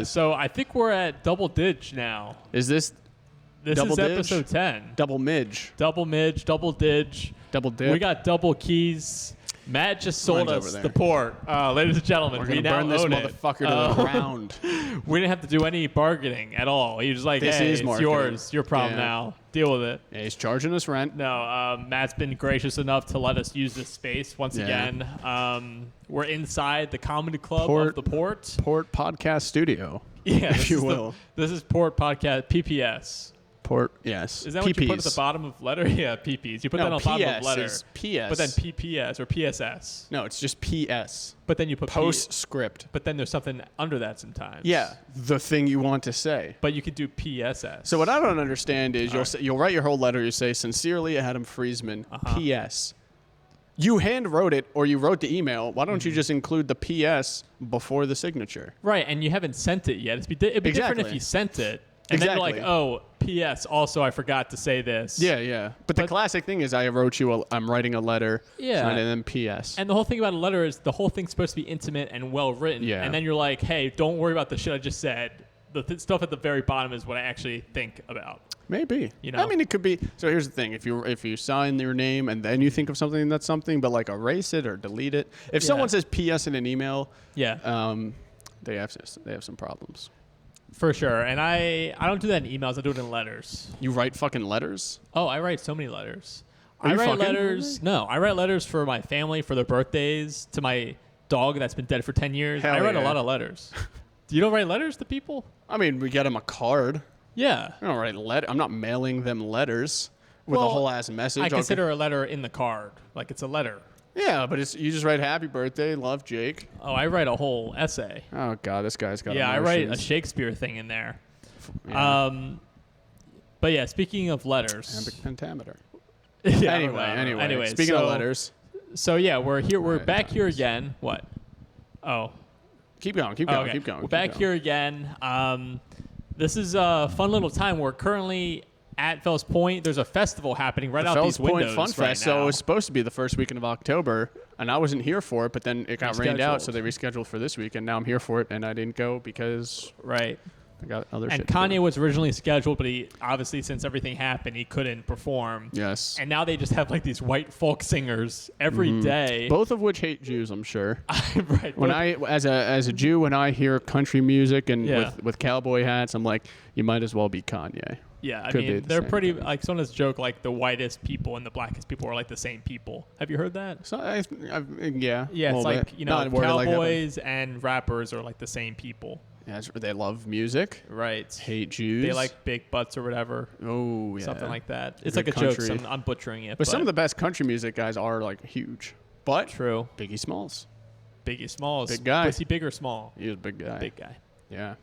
So I think we're at double dig now. Is this This double is dig? episode 10. Double midge. Double midge, double dig. Double dip. We got double keys. Matt just sold Mine's us over the there. port. Ladies and gentlemen, We're we going to now burn this own motherfucker it. to the ground. We didn't have to do any bargaining at all. He was like, This hey, is it's marketing. yours. Your problem Yeah. now. Deal with it. Yeah, he's charging us rent. No, Matt's been gracious enough to let us use this space once Yeah. again. We're inside the comedy club of the Port. Port Podcast Studio. Yeah, if you will. This is Port Podcast, PPS. Port, yes. Is that what you put at the bottom of letter? Yeah, PPs. You put that on the bottom of letter. Is PS. But then PPS or PSS. No, it's just PS. But then you put Postscript. But then there's something under that sometimes. Yeah, the thing you want to say. But you could do PSS. So what I don't understand is you'll write your whole letter. You say, sincerely, Adam Friesman, PS. You hand wrote it or you wrote the email. Why don't you just include the PS before the signature? Right, and you haven't sent it yet. It'd be different if you sent it. And then you're like, oh, P.S. Also, I forgot to say this. Yeah. But the classic thing is I'm writing a letter. Yeah. And then P.S. And the whole thing about a letter is the whole thing's supposed to be intimate and well written. Yeah. And then you're like, hey, don't worry about the shit I just said. The stuff at the very bottom is what I actually think about. Maybe. You know? I mean, it could be. So here's the thing: if you sign your name and then you think of something that's something, but like erase it or delete it. If someone says P.S. in an email, they have some problems. For sure. And I don't do that in emails. I do it in letters. You write fucking letters? Oh, I write so many letters. I write letters. No, I write letters for my family, for their birthdays, to my dog that's been dead for 10 years. Hell I write a yeah. lot of letters. You don't write letters to people? I mean, we get them a card. Yeah. I don't write I'm not mailing them letters with a whole ass message. I consider a letter in the card. Like it's a letter. Yeah, but you just write happy birthday, love Jake. Oh, I write a whole essay. Oh God, this guy's got I emotions. write a Shakespeare thing in there. Yeah. But yeah, speaking of letters. Iambic pentameter. Yeah, Anyway. Speaking of letters. So yeah, we're here. We're back here times. again. What? Oh. Keep going. Okay. We're back here again. This is a fun little time. We're currently at Fells Point. There's a festival happening right out Fells these windows Point Fun right Fest. now. So it was supposed to be the first weekend of October, and I wasn't here for it. But then it got rained out, Rescheduled. so they rescheduled for this week, and now I'm here for it, and I didn't go because Right. I got other And shit to Kanye do. was originally scheduled, but he obviously, since everything happened, he couldn't perform. Yes. And now they just have like these white folk singers every day. Both of which hate Jews, I'm sure. Right. When as a Jew, when I hear country music and with cowboy hats, I'm like, you might as well be Kanye. Yeah, I Could be mean, the they're same pretty, thing. like, someone has joked, like, the whitest people and the blackest people are, like, the same people. Have you heard that? So yeah. Yeah, it's like, bit. Not worded like that, but- cowboys and rappers are, like, the same people. Yeah, they love music. Right. Hate Jews. They like big butts or whatever. Oh, yeah. Something like that. It's Good like a joke, country. so I'm butchering it. But some of the best country music guys are, like, huge. But True. Biggie Smalls. Biggie Smalls. Big guy. Was he big or small? He was a big guy. Big guy. Yeah.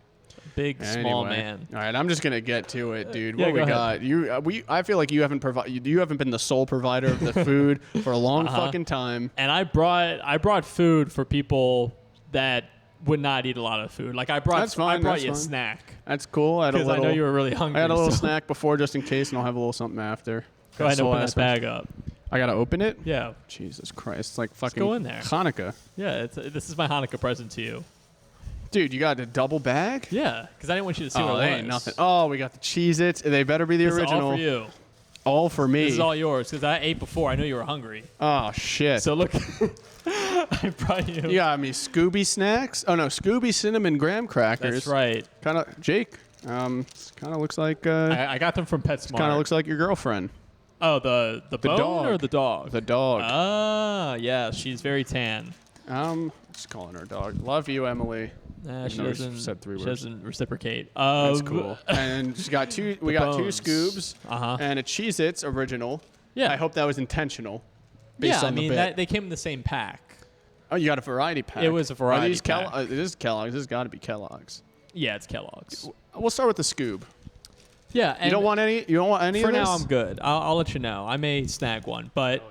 Big, small Anyway. man. All right, I'm just gonna get to it, dude. Yeah, What we go got? I feel like you haven't been the sole provider of the food for a long fucking time. And I brought food for people that would not eat a lot of food. Like I brought That's fine, I brought that's you a fine. snack. That's cool. I know you were really hungry. I had a little so snack before just in case, and I'll have a little something after. Go ahead and open this bag up. I gotta open it. Yeah. Jesus Christ! It's like fucking go in there. Hanukkah. Yeah. This is my Hanukkah present to you. Dude, you got a double bag? Yeah, because I didn't want you to see Oh, what it they was. ain't nothing. Oh, we got the Cheez-Its. They better be the This original. is all for you. All for me. This is all yours because I ate before. I knew you were hungry. Oh shit. So look, I brought you. You got me Scooby snacks. Oh no, Scooby cinnamon graham crackers. That's right. Kind of Jake. Kind of looks like. I got them from PetSmart. Kind of looks like your girlfriend. Oh, the bone dog. or the dog? The dog. Ah, yeah, she's very tan. Just calling her dog. Love you, Emily. Nah, she No, doesn't. said 3 she words. doesn't reciprocate. That's cool. And she got two. We got bones. 2 Scoobs and a Cheez-Its original. Yeah. I hope that was intentional. Based Yeah, on I mean the bit. they came in the same pack. Oh, you got a variety pack. It was a variety Are these pack. This is Kellogg's. This has got to be Kellogg's. Yeah, it's Kellogg's. We'll start with the Scoob. Yeah, and You don't want any. You don't want any for of this? now. I'm good. I'll let you know. I may snag one, but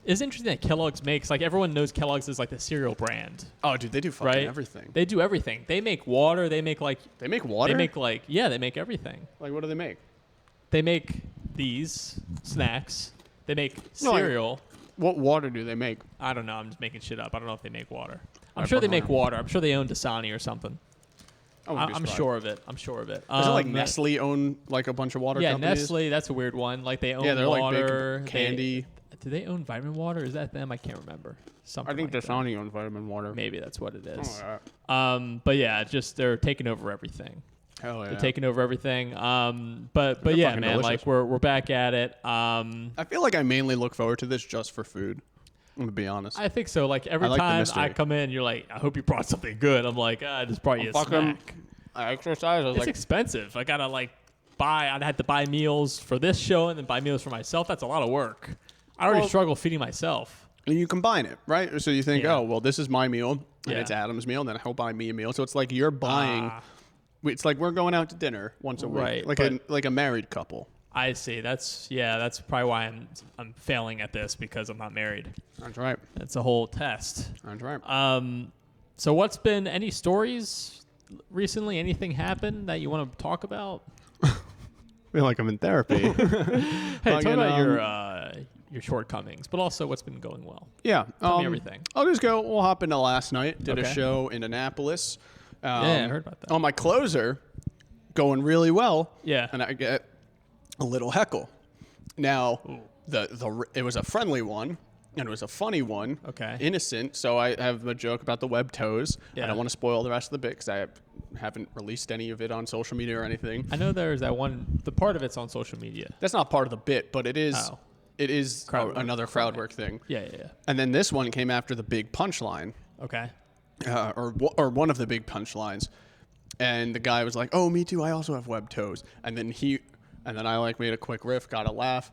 it's interesting that Kellogg's makes like everyone knows Kellogg's is like the cereal brand, Oh, dude, they do fucking right? everything. They do everything. They make water. They make like They make water. they make like they make everything. like what do they make? They make these snacks. They make No, like- cereal. What water do they make? I don't know. I'm just making shit up. I don't know if they make water. I'm Alright, sure they put make mine on. water. I'm sure they own Dasani or something. I'm sure of it. I'm sure of it. Doesn't like Nestle own like a bunch of water companies? Nestle, that's a weird one. Like they own they're water. like big candy. Do they own vitamin water? Is that them? I can't remember. Something I think like Dasani owns vitamin water. Maybe that's what it is. Oh, But yeah, just they're taking over everything. hell yeah. They're taking over everything. But yeah, man, delicious. like we're back at it. I feel like I mainly look forward to this just for food. I'm gonna be honest. I think so. Like every like the time mystery. I come in, you're like, I hope you brought something good. I'm like, I just brought you a snack. I exercise. I was It's expensive. I gotta I'd had to buy meals for this show and then buy meals for myself. That's a lot of work. I already struggle feeding myself. and you combine it, right? So you think, Yeah. oh, well, this is my meal, and Yeah. it's Adam's meal, and then he'll buy me a meal. So it's like you're buying. It's like we're going out to dinner once a week, Right, like a married couple. I see. That's probably why I'm failing at this because I'm not married. That's right. It's a whole test. That's right. So what's been any stories recently? Anything happened that you want to talk about? I feel like I'm in therapy. Hey, talk about your shortcomings, but also what's been going well. Yeah. Tell me everything. We'll hop into last night. Did a Okay. show in Annapolis. Yeah, I heard about that. On my closer, going really well. Yeah. And I get a little heckle. Now, it was a friendly one, and it was a funny one. Okay. Innocent. So I have a joke about the web toes. Yeah. I don't want to spoil the rest of the bit because I haven't released any of it on social media or anything. I know there's that one. The part of it's on social media. That's not part of the bit, but it is. Oh. It is Crowd work. another crowd work thing. Yeah. And then this one came after the big punchline. Okay. Or one of the big punchlines, and the guy was like, "Oh, me too. I also have web toes." And then I made a quick riff, got a laugh,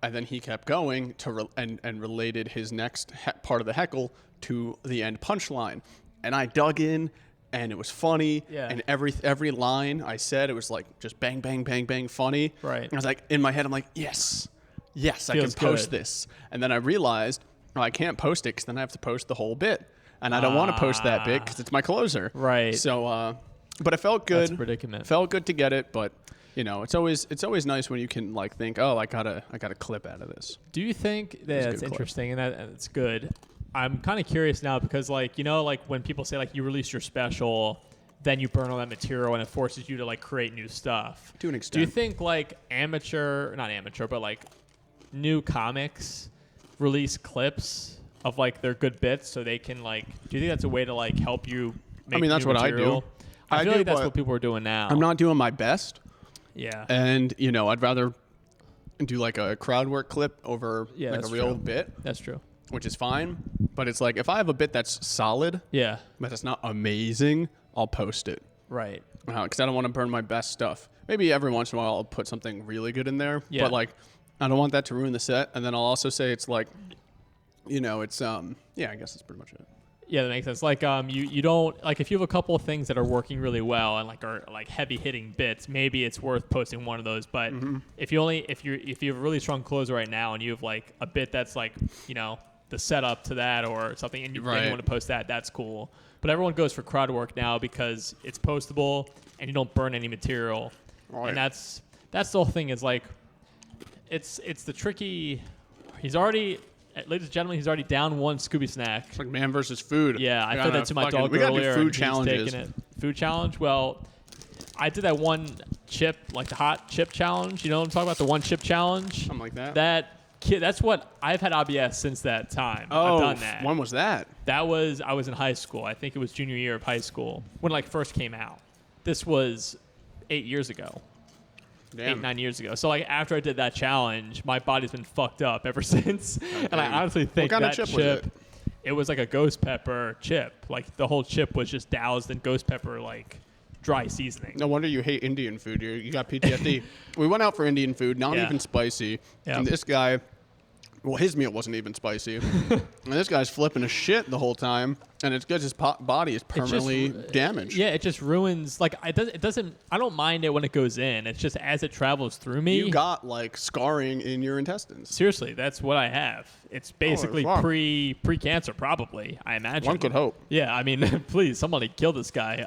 and then he kept going and related his next part of the heckle to the end punchline, and I dug in, and it was funny. Yeah. And every line I said, it was like just bang, bang, bang, bang, funny. Right. And I was like, in my head, I'm like, yes, I Feels can post good. this, and then I realized, oh, I can't post it because then I have to post the whole bit. And I don't want to post that bit because it's my closer. Right. So, but it felt good. That's a predicament. Felt good to get it, but it's always nice when you can like think, oh, I got a clip out of this. Do you think that that's clip. interesting and it's good? I'm kind of curious now because like when people say like you release your special, then you burn all that material and it forces you to like create new stuff. To an Do extent. you think like not amateur, but like new comics release clips of like their good bits so they can like? Do you think that's a way to like help you make that's new what I material? do. I feel do, like that's but what people are doing now. I'm not doing my best, Yeah. and I'd rather do like a crowd work clip over like a that's real true. bit, That's true. which is fine. But it's like if I have a bit that's solid, Yeah. but it's not amazing, I'll post it. Right. Because I don't want to burn my best stuff. Maybe every once in a while I'll put something really good in there. Yeah. But like, I don't want that to ruin the set. And then I'll also say it's like, it's I guess that's pretty much it. Yeah, that makes sense. Like, you don't like if you have a couple of things that are working really well and like are like heavy hitting bits, maybe it's worth posting one of those. But if you have a really strong closer right now and you have like a bit that's like the setup to that or something, and you want to post that, that's cool. But everyone goes for crowd work now because it's postable and you don't burn any material. Right. And that's the whole thing. Is like, it's the tricky. Ladies and gentlemen, he's already down one Scooby snack. It's like man versus food. Yeah, I said that to my dog we gotta earlier. do food and he's challenges. taking it. Food challenge? Well, I did that one chip, like the hot chip challenge. You know what I'm talking about? The one chip challenge? Something like that. That's what I've had IBS since that time. Oh, I've done that. when was that? I was in high school. I think it was junior year of high school when it like first came out. This was 8 years ago. Damn. 8-9 years ago. So like after I did that challenge, my body's been fucked up ever since. And I honestly think What kind that of chip was it? It was like a ghost pepper chip. Like the whole chip was just doused in ghost pepper like dry seasoning. No wonder you hate Indian food. You got PTSD. We went out for Indian food, not Yeah. even spicy. Yeah. And this guy, well, his meal wasn't even spicy. And this guy's flipping a shit the whole time. And it's because his body is permanently damaged. Yeah, it just ruins. Like it doesn't. I don't mind it when it goes in. It's just as it travels through me. You got like scarring in your intestines. Seriously, that's what I have. It's basically fuck. pre-cancer, probably. I imagine. One could hope. Yeah, I mean, please, somebody kill this guy.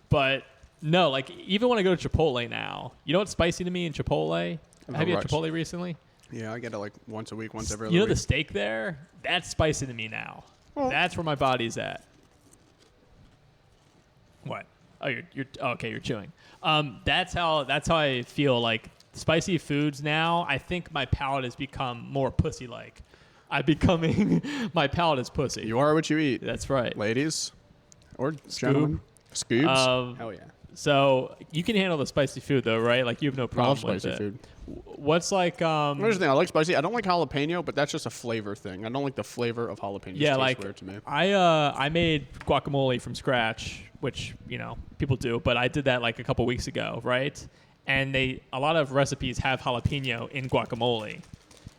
But no, like even when I go to Chipotle now, you know what's spicy to me in Chipotle? Have you had rice. Chipotle recently? Yeah, I get it like once a week, once every other You know week. the steak there? That's spicy to me now. Well- That's where my body's at. What? Oh, you're okay. You're chewing. That's how I feel. Like spicy foods now. I think my palate has become more pussy-like. My palate is pussy. You are what you eat. That's right. Ladies or gentlemen. Scoobs. Hell yeah. So you can handle the spicy food though, right? Like you have no problem with spicy it. food. What's like? Here's the thing. I like spicy. I don't like jalapeno, but that's just a flavor thing. I don't like the flavor of jalapeno. Yeah, tastes like weird to me. I made guacamole from scratch, which people do, but I did that like a couple weeks ago, right? And a lot of recipes have jalapeno in guacamole,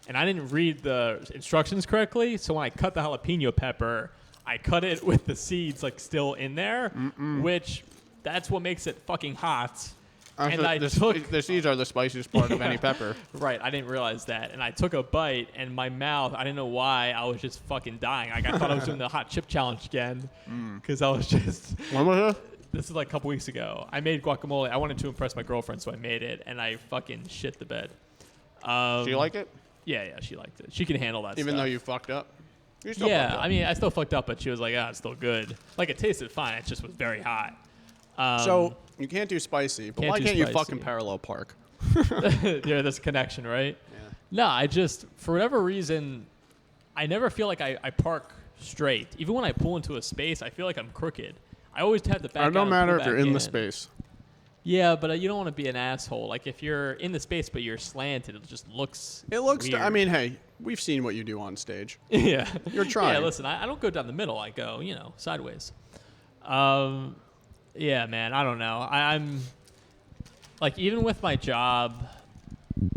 and I didn't read the instructions correctly, so when I cut the jalapeno pepper, I cut it with the seeds like still in there, which that's what makes it fucking hot. And the seeds are the spiciest part of any pepper. Right, I didn't realize that. And I took a bite, and my mouth, I didn't know why, I was just fucking dying. Like, I thought I was doing the hot chip challenge again, because I was just... When was this is like a couple weeks ago. I made guacamole. I wanted to impress my girlfriend, so I made it, and I fucking shit the bed. Do you like it? Yeah, she liked it. She can handle that Even stuff. though you fucked up? Fucked up. I mean, I still fucked up, but she was like, it's still good. Like, it tasted fine. It just was very hot. So you can't do spicy, but why can't you fucking parallel park? Yeah, there's a connection, right? Yeah. No, I just, for whatever reason, I never feel like I park straight. Even when I pull into a space, I feel like I'm crooked. I always have to back out. It don't matter if you're in in the space. Yeah, but you don't want to be an asshole. Like, if you're in the space but you're slanted, it just looks weird. I mean, hey, we've seen what you do on stage. Yeah. You're trying. Yeah, listen, I don't go down the middle. I go, sideways. Yeah, man, I don't know. I'm like, even with my job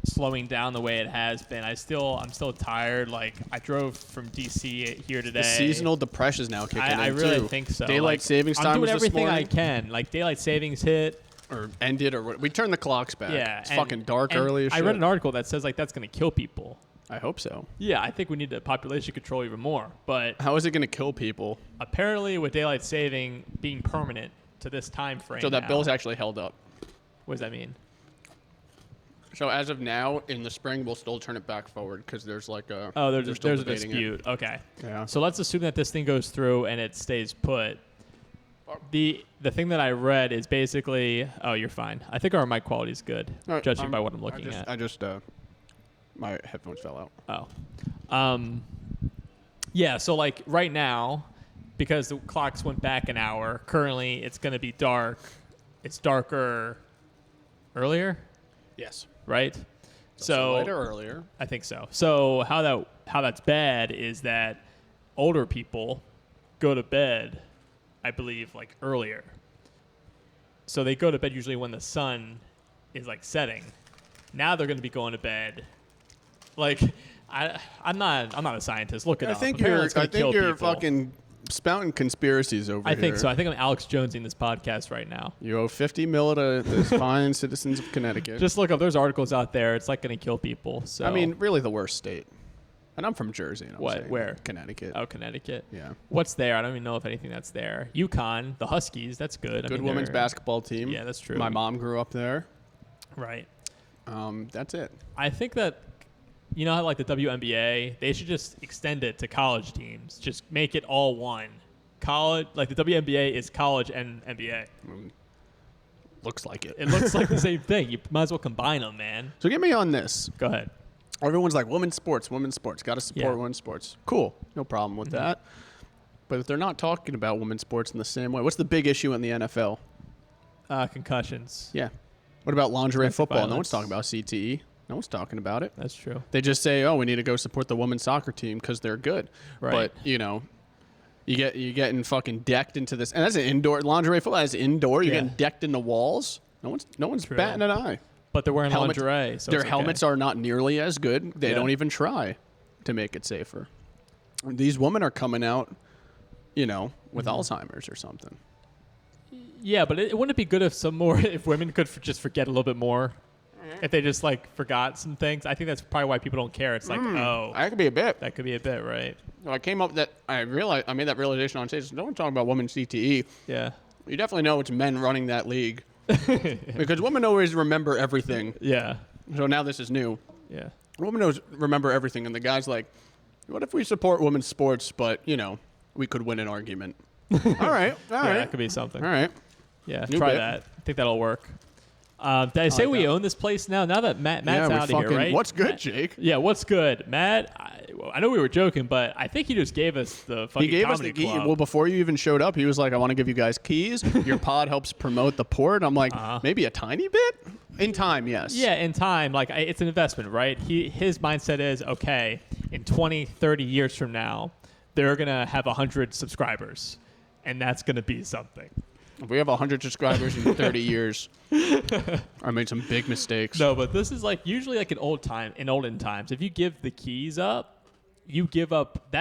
slowing down the way it has been, I'm still tired. Like, I drove from DC here today. The seasonal depression is now kicking in. I really think so. Daylight savings time. I'm doing was everything this I morning. can. Like, daylight savings hit or ended, or we turned the clocks back. Yeah, it's fucking dark early as shit. I read an article that says like that's going to kill people. I hope so. Yeah, I think we need the population control even more. But how is it going to kill people? Apparently, with daylight saving being permanent to this time frame, so that bill's actually held up. What does that mean? So as of now, in the spring, we'll still turn it back forward because there's like a there's a dispute. Okay. Yeah. So let's assume that this thing goes through and it stays put. The thing that I read is basically, you're fine. I think our mic quality is good, judging by what I'm looking at. I just my headphones fell out. Oh. Yeah. So like right now, because the clocks went back an hour, currently it's going to be dark. It's darker earlier. Yes. Right. So later or earlier. I think so. So how that's bad is that older people go to bed, I believe, like earlier. So they go to bed usually when the sun is like setting. Now they're going to be going to bed. Like, I'm not a scientist. Look it up. I think you're fucking spouting conspiracies over here. I think so. I think I'm Alex Jonesing this podcast right now. You owe $50 million to the fine citizens of Connecticut. Just look up. There's articles out there. It's like going to kill people. So I mean, really the worst state. And I'm from Jersey. And Where? Connecticut. Oh, Connecticut. Yeah. What's there? I don't even know if anything that's there. UConn, the Huskies. That's good. Good women's basketball team. Yeah, that's true. My mom grew up there. Right. That's it. I think that, you know how like the WNBA, they should just extend it to college teams. Just make it all one. College, like the WNBA is college and NBA. Looks like it. It looks like the same thing. You might as well combine them, man. So get me on this. Go ahead. Everyone's like, women's sports. Got to support women's sports. Cool. No problem with that. But if they're not talking about women's sports in the same way, what's the big issue in the NFL? Concussions. Yeah. What about lingerie football? Violence. No one's talking about CTE. No one's talking about it. That's true. They just say, we need to go support the women's soccer team because they're good. Right. But, you're getting fucking decked into this. And that's an indoor. Lingerie football is indoor. You're getting decked in the walls. No one's batting an eye. But they're wearing lingerie. So their helmets are not nearly as good. They don't even try to make it safer. These women are coming out, with Alzheimer's or something. Yeah, but wouldn't it be good if women could just forget a little bit more? If they just like forgot some things? I think that's probably why people don't care. It's like, that could be a bit. That could be a bit, right? Well, I came up that I made that realization on stage. No one's talking about women's CTE. Yeah. You definitely know it's men running that league. Because women always remember everything. Yeah. So now this is new. Yeah. Women always remember everything, and the guy's like, what if we support women's sports, but, we could win an argument? All right. That could be something. All right. Yeah, New try bit. that. I think that'll work. Did I say we own this place now? Now that Matt's out of here, right? What's good, Matt, Jake? Yeah, what's good, Matt? I know we were joking, but I think he just gave us the fucking He gave us comedy the key. club. Well, before you even showed up, he was like, "I want to give you guys keys. Your pod helps promote the port." I'm like, maybe a tiny bit in time, yes. Yeah, in time, like it's an investment, right? His mindset is, okay, in 20, 30 years from now, they're gonna have 100 subscribers, and that's gonna be something. If we have 100 subscribers in 30 years, I made some big mistakes. No, but this is like usually like in olden times. If you give the keys up, you give up.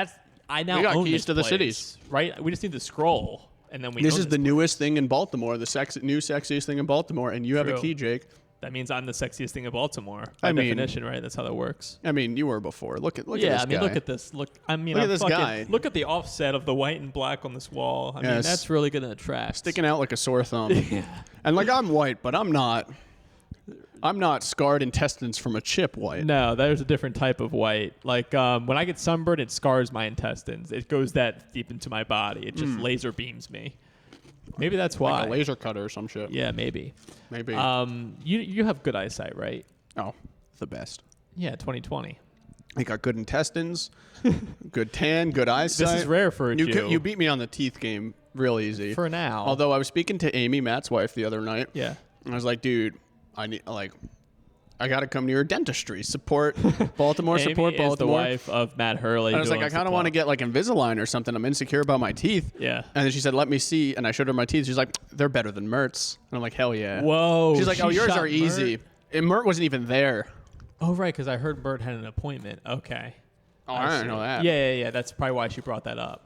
I now We got own keys this to the place, cities. right? We just need to scroll, and then we. This own is this the place. newest thing in Baltimore, the new sexiest thing in Baltimore, and you have a True. key, Jake. That means I'm the sexiest thing in Baltimore. By I mean- definition, right? That's how that works. I mean, you were before. Look at this Yeah, guy. I mean, look at this. Look Look at I'm this fucking, guy. Look at the offset of the white and black on this wall. I mean, Yes. that's really gonna attract. Sticking out like a sore thumb. Yeah. And like I'm white, but I'm not scarred intestines from a chip white. No, there's a different type of white. Like when I get sunburned, it scars my intestines. It goes that deep into my body. It just laser beams me. Maybe that's why. Like a laser cutter or some shit. Yeah, maybe. Maybe. You have good eyesight, right? Oh, the best. Yeah, 2020. I got good intestines, good tan, good eyesight. This is rare for a Jew. You beat me on the teeth game real easy. For now. Although I was speaking to Amy, Matt's wife, the other night. Yeah. And I was like, dude, I got to come to your dentistry. Support Baltimore, Amy support is Baltimore. the wife of Matt Hurley. And I was who like, I owns the kind of want to club. get like Invisalign or something. I'm insecure about my teeth. Yeah. And then she said, let me see. And I showed her my teeth. She's like, they're better than Mert's. And I'm like, hell yeah. Whoa. She's like, she oh, yours shot are easy. Mert? And Mert wasn't even there. Oh, right, because I heard Mert had an appointment. Okay. Oh, I didn't see. know that. Yeah. That's probably why she brought that up.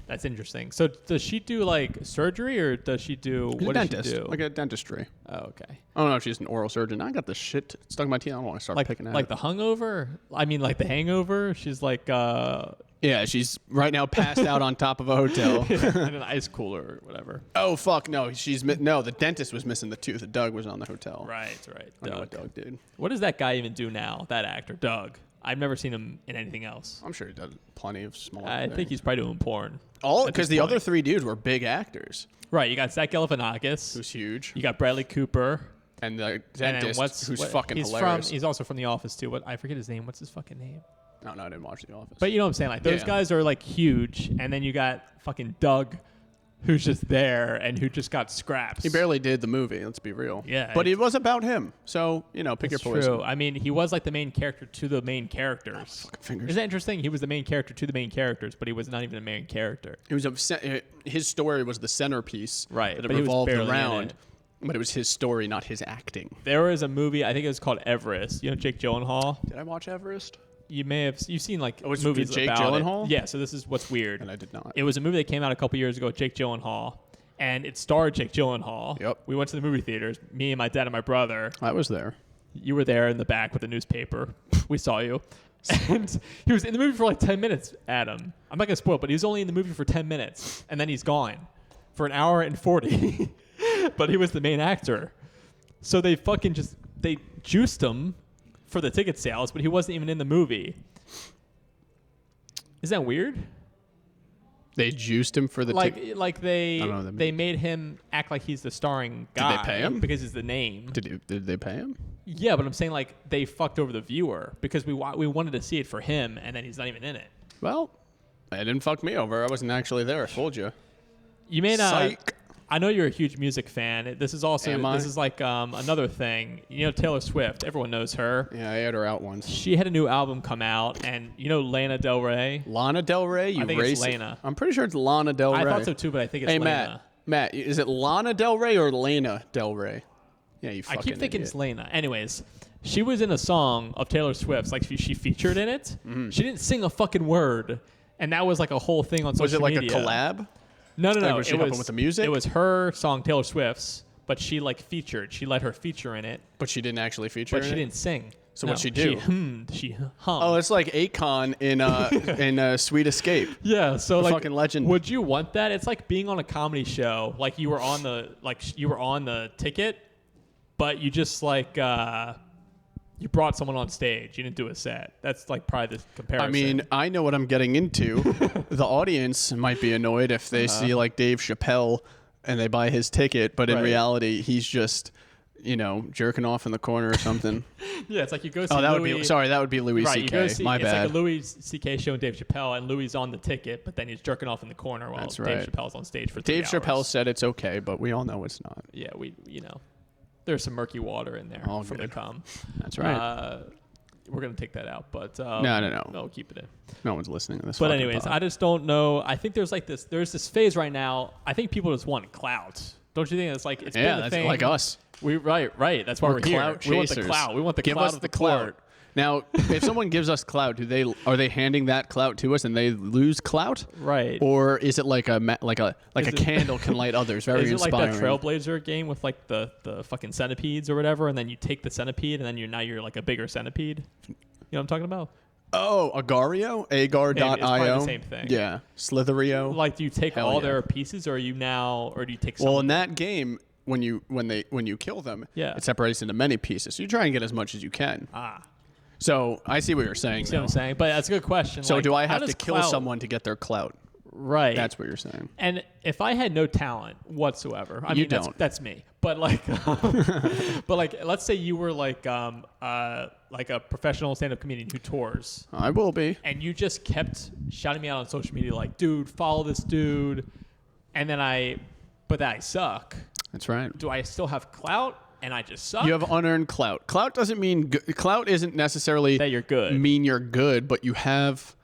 That's interesting. So does she do like surgery or does she do She's what a does dentist. she do? Like a dentistry. Oh, okay. I don't know if she's an oral surgeon. I got this shit stuck in my teeth. I don't want to start picking at Like it. the hungover? I mean, like the hangover? She's like Yeah, she's right now passed out on top of a hotel. in an ice cooler or whatever. Oh, fuck, no. No, the dentist was missing the tooth. Doug was on the hotel. Right. I know Doug. what Doug did. What does that guy even do now, that actor, Doug? I've never seen him in anything else. I'm sure he does plenty of small I things. think he's probably doing porn. All at because this the point. other three dudes were big actors. Right, you got Zach Galifianakis. Who's huge. You got Bradley Cooper. And the And dentist, then who's fucking hilarious. He's also from The Office, too. I forget his name. What's his fucking name? No, I didn't watch The Office. But you know what I'm saying? Like, those Yeah. guys are, like, huge. And then you got fucking Doug, who's just there and who just got scraps. he barely did the movie, let's be real. Yeah, But it was about him. So, pick It's your poison. true. I mean, he was, like, the main character to the main characters. Fingers. Isn't that interesting? He was the main character to the main characters, but he was not even a main character. It was his story was the centerpiece Right, that it but he was revolved barely in around. it. But it was his story, not his acting. There was a movie, I think it was called Everest. You know Jake Gyllenhaal? Did I watch Everest? You've seen like was movies Jake about Gyllenhaal? it. Yeah, so this is what's weird. And I did not. It was a movie that came out a couple years ago with Jake Gyllenhaal, and it starred Jake Gyllenhaal. Yep. We went to the movie theaters, me and my dad and my brother. I was there. You were there in the back with the newspaper. We saw you. And he was in the movie for like 10 minutes, Adam. I'm not going to spoil it, but he was only in the movie for 10 minutes, and then he's gone for an hour and 40. But he was the main actor. So they juiced him for the ticket sales, but he wasn't even in the movie. Is that weird? They juiced him for the Like ticket. they I don't know what that they made him act like he's the starring guy. Did they pay him? Because he's the name. Did they pay him? Yeah, but I'm saying like they fucked over the viewer because we wanted to see it for him, and then he's not even in it. Well, it didn't fuck me over. I wasn't actually there. I fooled you. You may not. Psych. I know you're a huge music fan. This is also Am I? this is like another thing. You know Taylor Swift. Everyone knows her. Yeah, I had her out once. She had a new album come out, and you know Lana Del Rey. Lana Del Rey? You I think it's racist. Lana. I'm pretty sure it's Lana Del Rey. I thought so too, but I think it's Hey, Lana. Matt, is it Lana Del Rey or Lana Del Rey? Yeah, you I fucking keep thinking idiot. it's Lana. Anyways, she was in a song of Taylor Swift's. Like she featured in it. Mm-hmm. She didn't sing a fucking word, and that was like a whole thing on social Was it like media. a collab? No. Like, was she helping with the music? It was her song, Taylor Swift's, but she like featured. She let her feature in it, But she didn't actually feature but in she it? didn't sing. So No, what'd she do? She hummed. She hummed. Oh, it's like Akon in Sweet Escape. Yeah, so The like fucking legend. Would you want that? It's like being on a comedy show. Like you were on the ticket, but you just like you brought someone on stage. You didn't do a set. That's like probably the comparison. I mean, I know what I'm getting into. The audience might be annoyed if they see like Dave Chappelle and they buy his ticket, but in Right. reality, he's just, jerking off in the corner or something. Yeah, it's like you go see Oh, that Louis. would be Louis Right, you go C.K. see, My it's bad. like a Louis C.K. show and Dave Chappelle, and Louis is on the ticket, but then he's jerking off in the corner while That's Dave right. Chappelle's on stage for 3 Dave hours. Chappelle said it's okay, but we all know it's not. Yeah, there's some murky water in there All from the good. cum. That's right. We're gonna take that out, but No. No, keep it in. No one's listening to this. But fucking anyways, pod. I just don't know. I think there's this phase right now. I think people just want clout. Don't you think it's like it's been a that's thing? like us. Right. That's why we're here. Clout We want the chasers. clout. We want the Give clout us of the the clout. court. Now, if someone gives us clout, are they handing that clout to us and they lose clout? Right. Or is it like a it- candle can light others? Very Is it inspiring. like that Trailblazer game with like the fucking centipedes or whatever, and then you take the centipede, and then you're like a bigger centipede? You know what I'm talking about? Oh, Agario? Agar.io? Maybe it's probably the same thing. Yeah. Slitherio? Like, do you take Hell all yeah. their pieces, or do you take some? Well, in that game, when you kill them, Yeah. it separates into many pieces. So you try and get as much as you can. Ah. So I see what you're saying. See what I'm saying? But that's a good question. So Like, do I how have to does kill clout- someone to get their clout? Right. That's what you're saying. And if I had no talent whatsoever, I You mean, don't. that's me. But like, let's say you were like a professional stand-up comedian who tours, I will be. and you just kept shouting me out on social media like, "Dude, follow this dude," and then I suck. That's right. Do I still have clout? And I just suck. You have unearned clout. Clout doesn't mean clout isn't necessarily That you're good. Mean you're good, but you have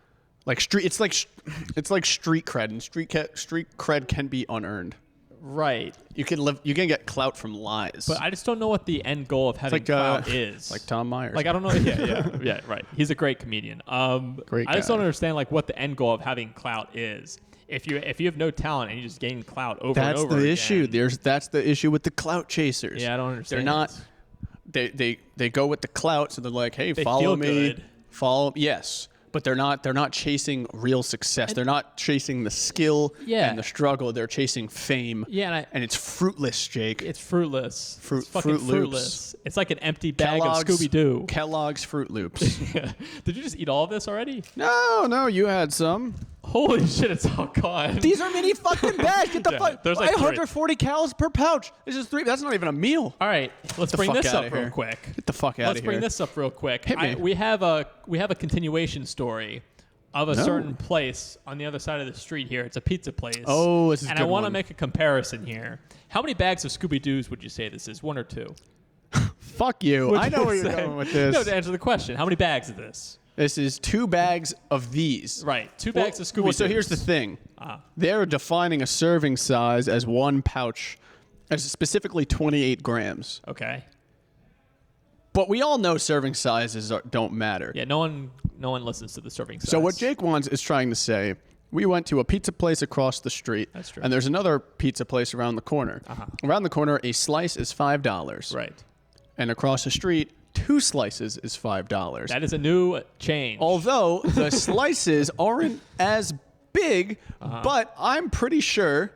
like street. It's like street cred, and street cred can be unearned. Right. You can get clout from lies. But I just don't know what the end goal of having like, clout is. like Tom Myers. Like, I don't know. Yeah, right. He's a great comedian. Great I just guy. don't understand like what the end goal of having clout is. If you have no talent and you just gain clout over and That's over the again. issue. That's the issue with the clout chasers. Yeah, I don't understand. They're not. They go with the clout, so they're like, hey, They follow feel me. good. Follow. Yes. But they're not chasing real success. They're not chasing the skill Yeah. and the struggle. They're chasing fame. Yeah, and it's fruitless, Jake. it's fruitless. Fruit- It's fucking Fruit Loops. fruitless. It's like an empty bag of Kellogg's- Scooby Doo. Kellogg's Fruit Loops. Did you just eat all of this already? No, you had some. Holy shit! It's all gone. These are mini fucking bags. Get the Yeah, fuck. there's like 140 calories per pouch. This is 3. That's not even a meal. All right, let's the bring fuck this outta up real here. quick. Get the fuck out of Let's here. bring this up real quick. Hit me. We have a continuation story of a certain place on the other side of the street here. It's a pizza place. Oh, this is a and good I want to one. make a comparison here. How many bags of Scooby Doo's would you say this is? 1 or 2? Fuck you. Would I know you where you're say? going with this. No, to answer the question, how many bags of this? This is 2 bags of these. Right, 2 bags of Scooby Doo's. Well, so here's the thing. They're defining a serving size as 1 pouch, as specifically 28 grams. Okay. But we all know serving sizes don't matter. Yeah, no one listens to the serving size. So what Jake wants is trying to say, we went to a pizza place across the street. That's true. And there's another pizza place around the corner. Around the corner, a slice is $5. Right. And across the street, 2 slices is $5. That is a new change. Although the slices aren't as big, but I'm pretty sure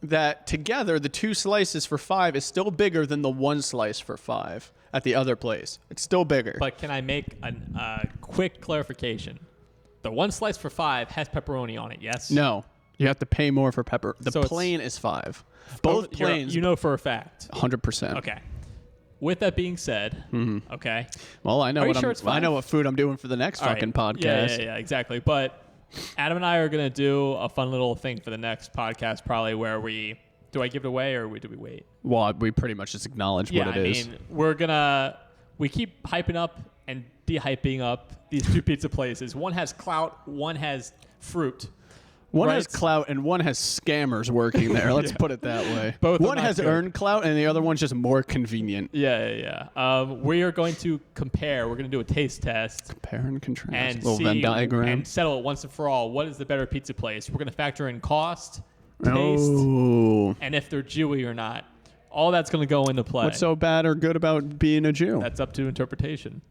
that together the 2 slices for $5 is still bigger than the 1 slice for $5 at the other place. It's still bigger. But can I make a quick clarification? The 1 slice for $5 has pepperoni on it, yes? No, you have to pay more for pepper. The So it's- plain is $5. Both planes, You know for a fact. 100%. Okay. With that being said, okay. Well, I know Are you what sure it's I know $5? what food I'm doing for the next All fucking right. podcast. Yeah, exactly. But Adam and I are going to do a fun little thing for the next podcast, probably where do I give it away or do we wait? Well, we pretty much just acknowledge what it is. We keep hyping up and de-hyping up these 2 pizza places. One has clout, one has fruit. One right? has clout and one has scammers working there. Let's put it that way. Both are one not has good. earned clout and the other one's just more convenient. Yeah. We are going to compare. We're going to do a taste test Compare and contrast. and Little see Venn diagram. and settle it once and for all. What is the better pizza place? We're going to factor in cost, taste, Oh. and if they're Jewy or not. All that's going to go into play. What's so bad or good about being a Jew? That's up to interpretation.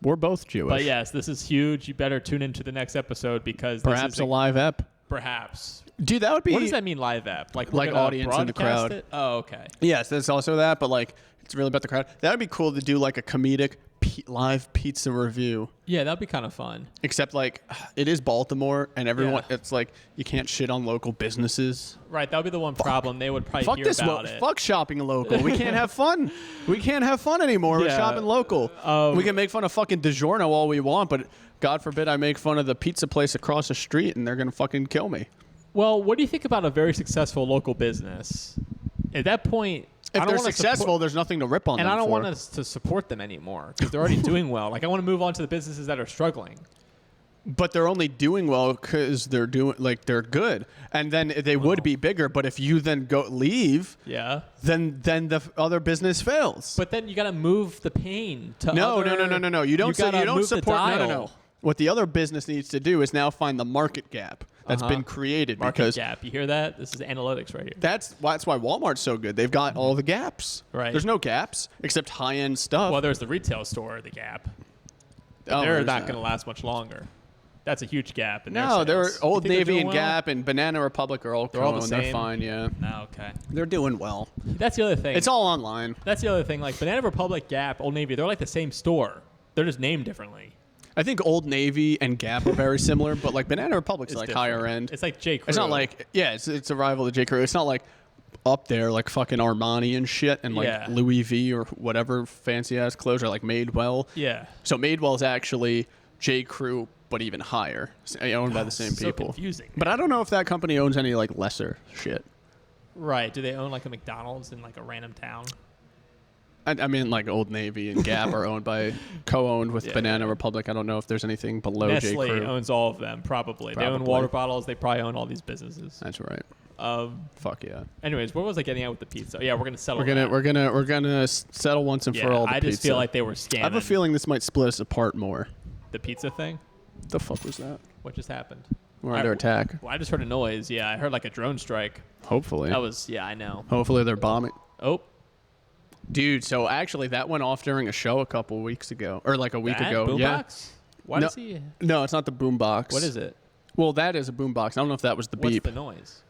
We're both Jewish. But yes, this is huge. You better tune into the next episode because Perhaps this is a live ep. perhaps. Dude, that would be... What does that mean, live app? Like we're gonna audience in the broadcast crowd. it? Oh, okay. Yes, there's also that, but like it's really about the crowd. That would be cool to do like a comedic live pizza review. Yeah, that'd be kind of fun. Except like it is Baltimore, and everyone, it's like you can't shit on local businesses. Right, that would be the one problem. They would probably hear about it. Fuck shopping local. We can't have fun. We can't have fun anymore. We're shopping local. We can make fun of fucking DiGiorno all we want, but God forbid I make fun of the pizza place across the street, and they're gonna fucking kill me. Well, what do you think about a very successful local business? At that point, if they're successful, there's nothing to rip on them and I don't for. want us to support them anymore because they're already doing well. Like I want to move on to the businesses that are struggling. But they're only doing well because they're good, and then they would be bigger. But if you then leave, then the other business fails. But then you got to move the pain to no. You don't support. No. What the other business needs to do is now find the market gap that's been created. Market gap. You hear that? This is analytics right here. That's why Walmart's so good. They've got all the gaps. Right. There's no gaps except high-end stuff. Well, there's the retail store, the Gap. They're not going to last much longer. That's a huge gap. In no, their they're Old Navy and Gap and Banana Republic are all they're all the same. They're fine, yeah. No, okay. They're doing well. That's the other thing. It's all online. That's the other thing. Like Banana Republic, Gap, Old Navy, they're like the same store. They're just named differently. I think Old Navy and Gap are very similar, but like Banana Republic's like different. higher end. It's like J. Crew. It's not like it's a rival to J. Crew. It's not like up there like fucking Armani and shit and like Louis V or whatever fancy ass clothes are like Madewell. Yeah. So Madewell's actually J. Crew, but even higher, owned by the same people. So confusing. But I don't know if that company owns any like lesser shit. Right? Do they own like a McDonald's in like a random town? I mean, like Old Navy and Gap are co-owned with Banana Republic. I don't know if there's anything below J. Crew. Nestle owns all of them, probably. They own water bottles. They probably own all these businesses. That's right. Fuck yeah. Anyways, what was I getting at with the pizza? Yeah, we're gonna settle. We're gonna settle once and for all. The I just feel like they were scamming. I have a feeling this might split us apart more. The pizza thing. The fuck was that? What just happened? We're under attack. Well, I just heard a noise. Yeah, I heard like a drone strike. Hopefully. That was I know. Hopefully they're bombing. Oh. Dude, so actually that went off during a show a couple weeks ago, or like a week ago. Boombox? Why does he? No, it's not the boombox. What is it? Well, that is a boombox. I don't know if that was the beep. What's the noise?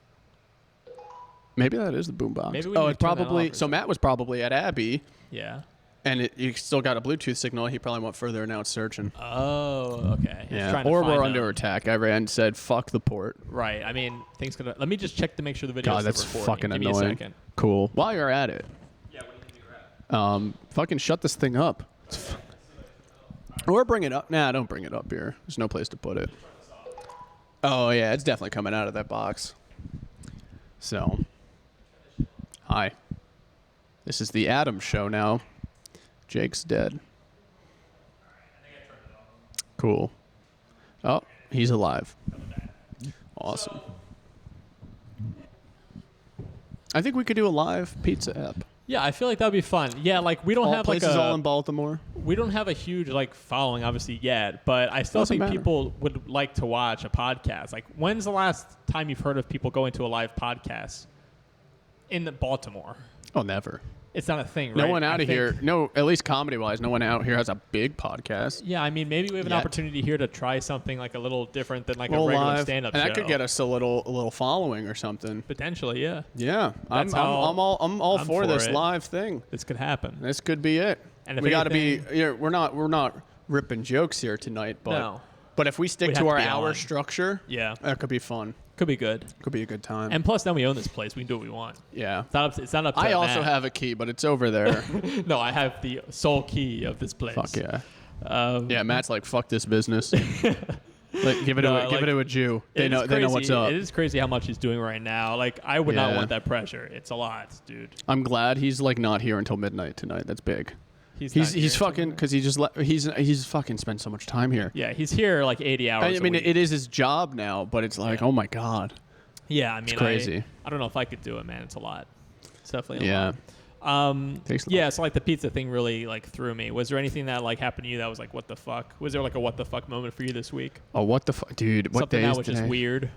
Maybe that is the boombox. Maybe we need to turn that off. So Matt was probably at Abbey. Yeah. And you still got a Bluetooth signal. He probably went further and now it's searching. Oh, okay. Yeah. Or we're under attack. I ran and said, fuck the port. Right. I mean, things could. Let me just check to make sure the video is that's recording. fucking Give annoying. Me a second. Cool. While you're at it. Yeah, what do you think you're at? Fucking shut this thing up. Or bring it up. Nah, don't bring it up here. There's no place to put it. Oh, yeah. It's definitely coming out of that box. So. Hi. This is the Adam Show now. Jake's dead. Cool. Oh, he's alive. Awesome. I think we could do a live pizza app. Yeah, I feel like that'd be fun. Yeah, like we don't have like all in Baltimore. We don't have a huge like following obviously yet, but I still think people would like to watch a podcast. Like, when's the last time you've heard of people going to a live podcast in Baltimore? Oh, never. It's not a thing, right? No one out of here, at least comedy-wise, no one out here has a big podcast. Yeah, I mean, maybe we have an opportunity here to try something like a little different than like a regular stand-up show. And that could get us a little following or something. Potentially, yeah. Yeah, I'm all for this live thing. This could happen. This could be it. And we got to be. We're not ripping jokes here tonight, but if we stick to our hour structure, that could be fun. Could be good. Could be a good time. And plus, then we own this place. We can do what we want. Yeah. It's not up to I also Matt. have a key, but it's over there. No, I have the sole key of this place. Fuck yeah. Yeah, Matt's like, fuck this business. Like, give it to a Jew. They know what's up. It is crazy how much he's doing right now. Like, I would not want that pressure. It's a lot, dude. I'm glad he's like not here until midnight tonight. That's big. He's fucking because he's fucking spent so much time here. Yeah, he's here like 80 hours. I mean, it is his job now, but it's like, oh my god. Yeah, I mean, it's crazy. I don't know if I could do it, man. It's a lot. It's definitely a lot. Yeah. So like the pizza thing really like threw me. Was there anything that like happened to you that was like what the fuck? Was there like a what the fuck moment for you this week? Oh, what the fuck, dude? What something day that is was today? just weird.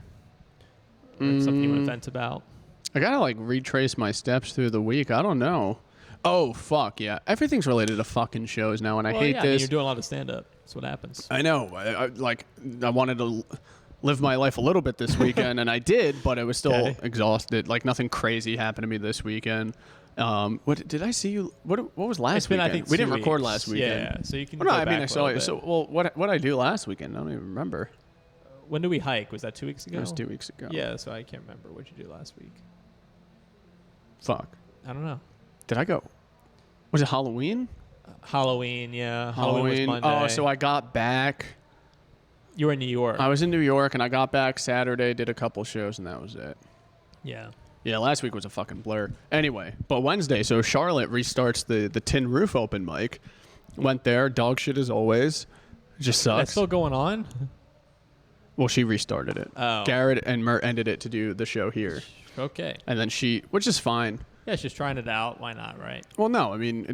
Something you want to vent about? I gotta like retrace my steps through the week. I don't know. Oh, fuck, yeah. Everything's related to fucking shows now, and I hate this. I mean, you're doing a lot of stand-up. That's what happens. I know. I wanted to live my life a little bit this weekend, and I did, but I was still Okay. exhausted. Like nothing crazy happened to me this weekend. What did I see you? What was last It's been, weekend? I think, we didn't 2 record weeks. last weekend. Yeah, so you can. Well, no, go I mean back I a saw little it. So bit. well, what I do last weekend? I don't even remember. When did we hike? Was that 2 weeks ago? It was 2 weeks ago. Yeah, so I can't remember what you do last week. Fuck. I don't know. Did I go? Was it Halloween? Halloween, yeah. Halloween was Monday. Oh, so I got back. You were in New York. I was in New York, and I got back Saturday, did a couple shows, and that was it. Yeah. Yeah, last week was a fucking blur. Anyway, but Wednesday, so Charlotte restarts the Tin Roof open mic. Went there, dog shit as always. Just sucks. That's still going on? Well, she restarted it. Oh. Garrett and Mert ended it to do the show here. Okay. And then which is fine. Yeah, she's trying it out. Why not, right? Well, no, I mean,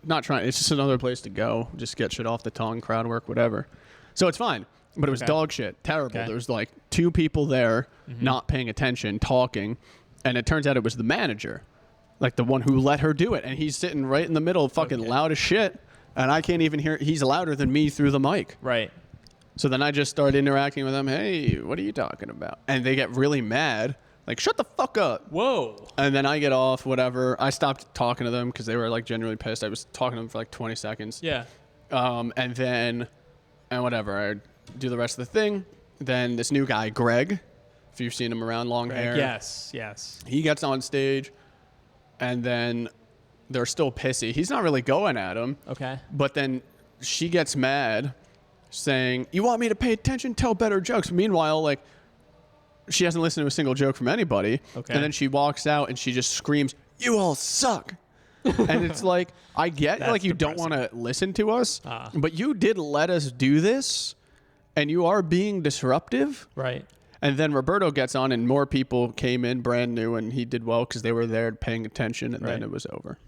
not trying, it's just another place to go. Just get shit off the tongue, crowd work, whatever. So it's fine. But it was Okay. dog shit. Terrible. Okay. There was like 2 people there not paying attention, talking. And it turns out it was the manager, like the one who let her do it. And he's sitting right in the middle, fucking Okay. loud as shit. And I can't even hear. He's louder than me through the mic. Right. So then I just started interacting with them. Hey, what are you talking about? And they get really mad. Like, shut the fuck up. Whoa. And then I get off, whatever. I stopped talking to them because they were like genuinely pissed. I was talking to them for like 20 seconds. Yeah. And whatever. I do the rest of the thing. Then this new guy, Greg, if you've seen him around, long hair. Yes. Yes. He gets on stage, and then they're still pissy. He's not really going at him. Okay. But then she gets mad, saying, "You want me to pay attention? Tell better jokes." Meanwhile, like, she hasn't listened to a single joke from anybody. Okay. And then she walks out and she just screams, "You all suck." And it's like, I get That's like you don't want depressing. to listen to us, Ah. but you did let us do this, and you are being disruptive. Right. And then Roberto gets on, and more people came in brand new, and he did well because they were there paying attention, and then Right. it was over.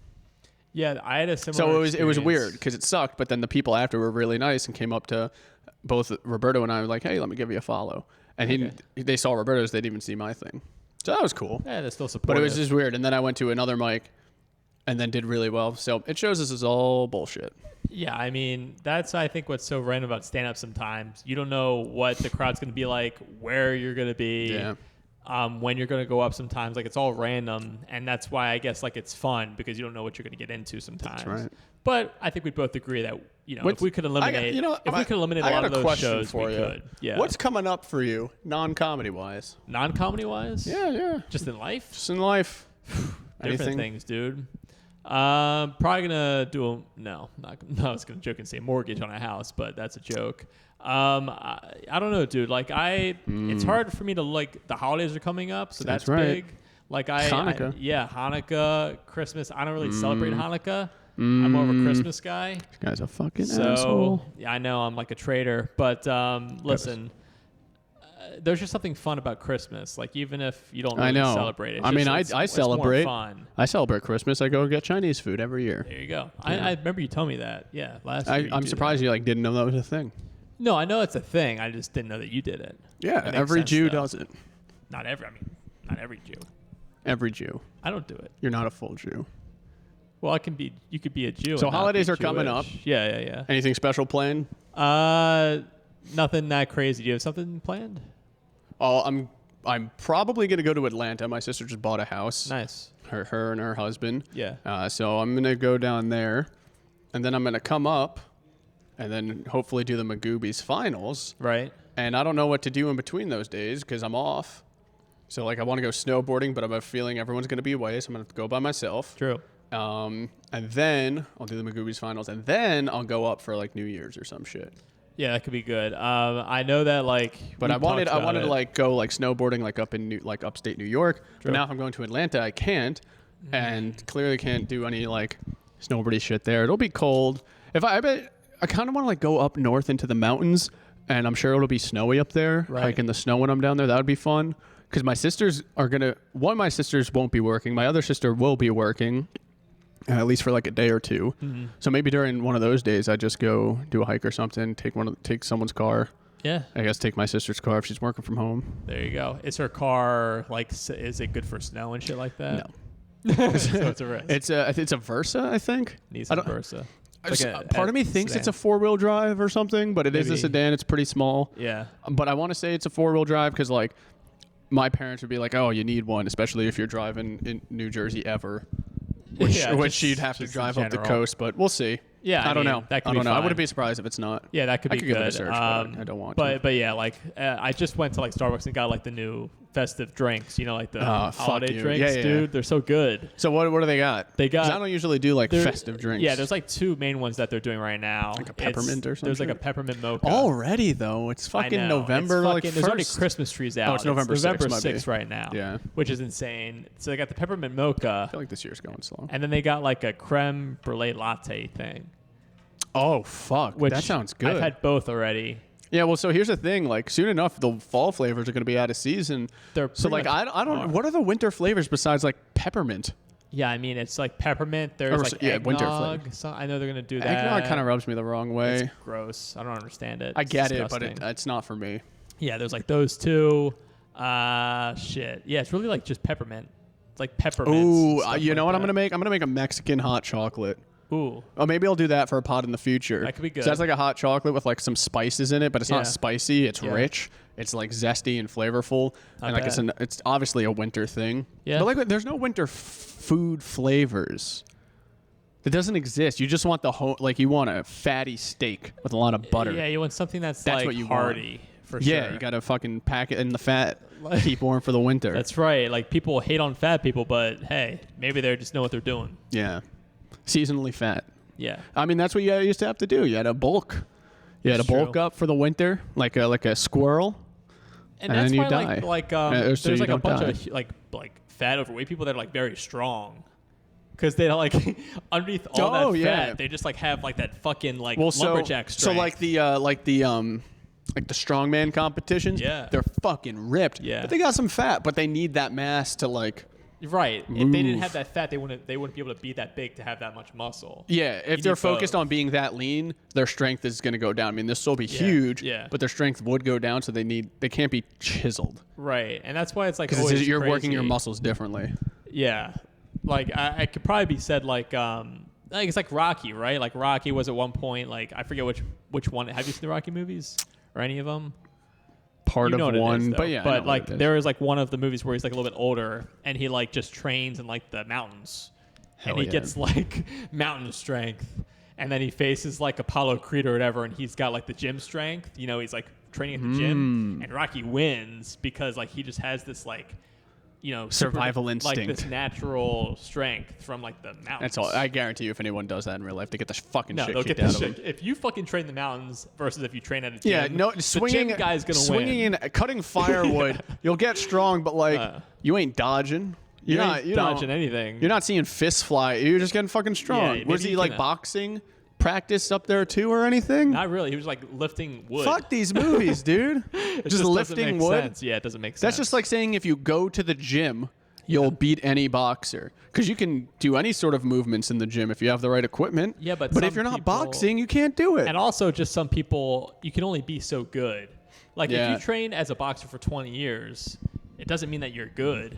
Yeah, I had a similar. So it was experience. weird because it sucked, but then the people after were really nice and came up to both Roberto and I, were like, "Hey, let me give you a follow." And they saw Roberto's, they didn't even see my thing, so that was cool. Yeah, they're still But supportive. it was just weird. And then I went to another mic, and then did really well. So it shows this is all bullshit. Yeah, I mean, that's, I think, what's so random about stand-up sometimes. You don't know what the crowd's going to be like, where you're going to be, when you're going to go up sometimes. Like, it's all random, and that's why I guess, like, it's fun, because you don't know what you're going to get into sometimes. That's right. But I think we both agree that, if we could eliminate, I a lot of those shows, we could. Yeah. What's coming up for you, non-comedy wise? Non-comedy-wise? Yeah. Just in life? Just in life. Different Anything? things, dude. Probably gonna do no, I was gonna joke and say mortgage on a house, but that's a joke. I don't know, dude. Like it's hard for me to, like, the holidays are coming up, so that's right. big. Like Hanukkah. Hanukkah, Christmas. I don't really celebrate Hanukkah. I'm more of a Christmas guy. This guy's a fucking So asshole. yeah, I know I'm like a traitor, but listen. There's just something fun about Christmas. Like, even if you don't really celebrate it. I mean, I it's more celebrate. fun. I celebrate Christmas. I go get Chinese food every year. There you go. I remember you telling me that. Yeah, last year. I'm surprised you like didn't know that was a thing. No, I know it's a thing. I just didn't know that you did it. Yeah, It makes every sense, Jew though. does it. Not every Jew. Every Jew. I don't do it. You're not a full Jew. Well, you could be a Jew. So and not holidays be are coming Jewish. up. Yeah. Anything special planned? Nothing that crazy. Do you have something planned? Oh, I'm probably gonna go to Atlanta. My sister just bought a house. Nice. Her and her husband. Yeah. So I'm gonna go down there, and then I'm gonna come up, and then hopefully do the Magoobies finals. Right. And I don't know what to do in between those days because I'm off. So like I want to go snowboarding, but I have a feeling everyone's gonna be away, so I'm gonna have to go by myself. True. And then I'll do the Magoobies finals, and then I'll go up for like New Year's or some shit. Yeah, that could be good. I know that, like, But I wanted to like go like snowboarding like up in upstate New York. True. But now if I'm going to Atlanta, I can't, and clearly can't do any like snowboardy shit there. It'll be cold. I bet I kind of want to like go up north into the mountains, and I'm sure it'll be snowy up there, Right. like in the snow when I'm down there. That would be fun because my sisters are gonna. One of my sisters won't be working. My other sister will be working. At least for like a day or two. Mm-hmm. So maybe during one of those days, I just go do a hike or something. Take someone's car. Yeah. I guess take my sister's car if she's working from home. There you go. Is her car, like, is it good for snow and shit like that? No. So it's a risk. It's a Versa, I think. Nissan Versa. Part of me thinks it's a 4-wheel drive or something, but it is a sedan. It's pretty small. Yeah. But I want to say it's a 4-wheel drive because, like, my parents would be like, "Oh, you need one, especially if you're driving in New Jersey ever," which you'd have to drive up the coast. But we'll see. Yeah, I don't know. That could I don't know. fine. I wouldn't be surprised if it's not. Yeah, that could be I could good. give it a search, but I don't want to. But yeah, like I just went to like Starbucks and got like the new festive drinks. You know, like the holiday drinks, dude. They're so good. So what do they got? They got. 'Cause I don't usually do like festive drinks. Yeah, there's like 2 main ones that they're doing right now. Like a peppermint or something. There's like a peppermint mocha. Already though, it's fucking November. Like there's already Christmas trees out. Oh, it's November 6th right now. Yeah, which is insane. So they got the peppermint mocha. I feel like this year's going slow. And then they got like a creme brulee latte thing. Oh fuck, that sounds good. I've had both already. Yeah, well, so here's the thing. Like, soon enough, the fall flavors are going to be out of season. So, like, I don't. What are the winter flavors besides like peppermint? Yeah, I mean, it's like peppermint. There's like eggnog. Winter flavor. So I know they're going to do that. Eggnog kind of rubs me the wrong way. It's gross. I don't understand it. I get it, but it's not for me. Yeah, there's like those 2. Shit. Yeah, it's really like just peppermint. It's like peppermint. Ooh, you know what I'm going to make? I'm going to make a Mexican hot chocolate. Ooh. Oh, maybe I'll do that for a pod in the future. That could be good. So that's like a hot chocolate with like some spices in it, but it's not spicy. It's rich. It's like zesty and flavorful. And like it's obviously a winter thing. Yeah. But like there's no winter food flavors. It doesn't exist. You just want you want a fatty steak with a lot of butter. Yeah, you want something that's like what you hearty. Want. For sure. Yeah, you got to fucking pack it in the fat, keep warm for the winter. That's right. Like people hate on fat people, but hey, maybe they just know what they're doing. Yeah. Seasonally fat. Yeah. I mean, that's what you used to have to do. You had to bulk. You had to bulk up for the winter, like a squirrel, and that's then you why, die. There's like a bunch of like fat, overweight people that are like very strong. Because they like underneath all that fat, they just like have like that fucking like lumberjack strength. So like the strongman competitions, they're fucking ripped. Yeah. But they got some fat, but they need that mass to like. Right. Move. If they didn't have that fat, they wouldn't be able to be that big to have that much muscle. Yeah. If they're focused on being that lean, their strength is going to go down. I mean, they'll still be huge, but their strength would go down, so they can't be chiseled. Right. And that's why it's like because you're crazy. Working your muscles differently. Yeah. Like I could probably be said like it's like Rocky, right? Like Rocky was at one point like I forget which one. Have you seen the Rocky movies or any of them? Part of one, but yeah. But like there is like one of the movies where he's like a little bit older and he like just trains in like the mountains, and he gets like mountain strength, and then he faces like Apollo Creed or whatever, and he's got like the gym strength. You know, he's like training at the gym, and Rocky wins because like he just has this like. You know, survival instinct, like this natural strength from like the mountains. That's all. I guarantee you, if anyone does that in real life, they get the fucking shit they'll kicked get out the of them. If you fucking train the mountains versus if you train at a gym, swinging the gym guy's gonna swinging win. and cutting firewood, you'll get strong, but like you ain't dodging. You're not dodging anything. You're not seeing fists fly. You're just getting fucking strong. Was he like boxing? Practice up there too or anything? Not really. He was like lifting wood. Fuck these movies, dude. just lifting wood. Sense. Yeah, it doesn't make sense. That's just like saying if you go to the gym, you'll beat any boxer because you can do any sort of movements in the gym if you have the right equipment. Yeah, but if you're not boxing, you can't do it. And also, just some people, you can only be so good. Like if you train as a boxer for 20 years, it doesn't mean that you're good.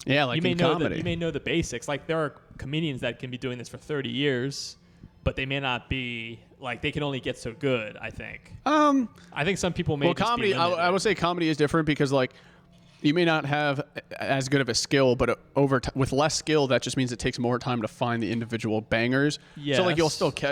Yeah, like in comedy. You may know the basics. Like there are comedians that can be doing this for 30 years, but they may not be like they can only get so good. I think. I think some people may. Well, just comedy. Be I would say comedy is different because like you may not have as good of a skill, but with less skill, that just means it takes more time to find the individual bangers. Yes. So like